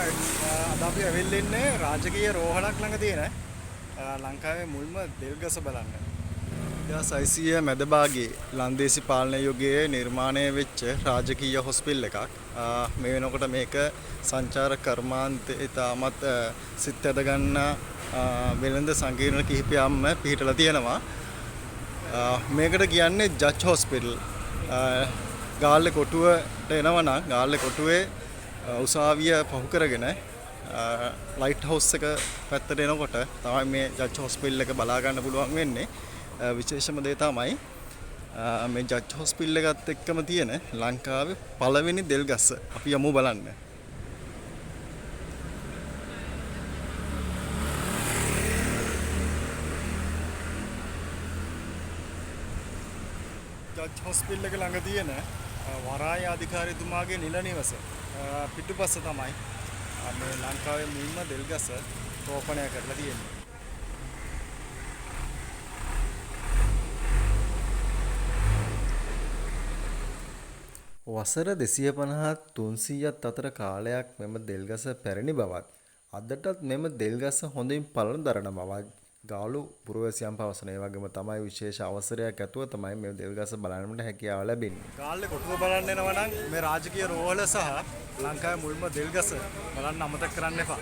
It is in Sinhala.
අද අපි ඇවිල්ලා ඉන්නේ රාජකීය රෝහලක් ළඟ තියෙන ලංකාවේ මුල්ම දෙල්ගස බලන්න. 1600 මැද භාගයේ ලන්දේසි පාලන යුගයේ නිර්මාණය වෙච්ච රාජකීය හොස්පිටල් එකක්. මේ වෙනකොට මේක සංචාර කර්මාන්තේ ඉතාමත් සිත් ඇද ගන්න වෙළඳ සංකීර්ණ කිහිපයක්ම පිහිටලා තියෙනවා. මේකට කියන්නේ ජජ් හොස්පිටල්. ගාල්ලේ කොටුවට එනවා නම් ගාල්ලේ කොටුවේ උසාවිය පහු කරගෙන ලයිට් හවුස් එක පැත්තට එනකොට තමයි මේ ජජ් හොස්පිටල් එක බලා ගන්න පුළුවන් වෙන්නේ. විශේෂම දේ තමයි මේ ජජ් හොස්පිටල් එකත් එක්කම තියෙන ලංකාවේ පළවෙනි දෙල් ගස. අපි යමු බලන්න. ජජ් හොස්පිටල් එක ළඟ තියෙන වරාය අධිකාරිතුමාගේ නිල නිවස පිටුපස්ස තමයි මේ ලංකාවේ මුල්ම දෙල් ගස රෝපණය කරලා තියෙන්නේ. වසර 250 300ත් අතර කාලයක් මෙම දෙල්ගස පැරණි බවත් අදටත් මෙම දෙල්ගස හොඳින් පලන දරන බවත් ගාලු පුරවැසියන් පවසන. ඒ වගේම තමයි විශේෂ අවසරයක් ඇතුව තමයි මේ දෙල්ගස බලන්නට හැකියාව ලැබෙන්නේ. ගාල්ලේ කොටුව බලන්න එනවා නම් මේ රාජකීය රෝහල සහ ලංකාවේ මුල්ම දෙල් ගස බලන්න අමතක කරන්න එපා.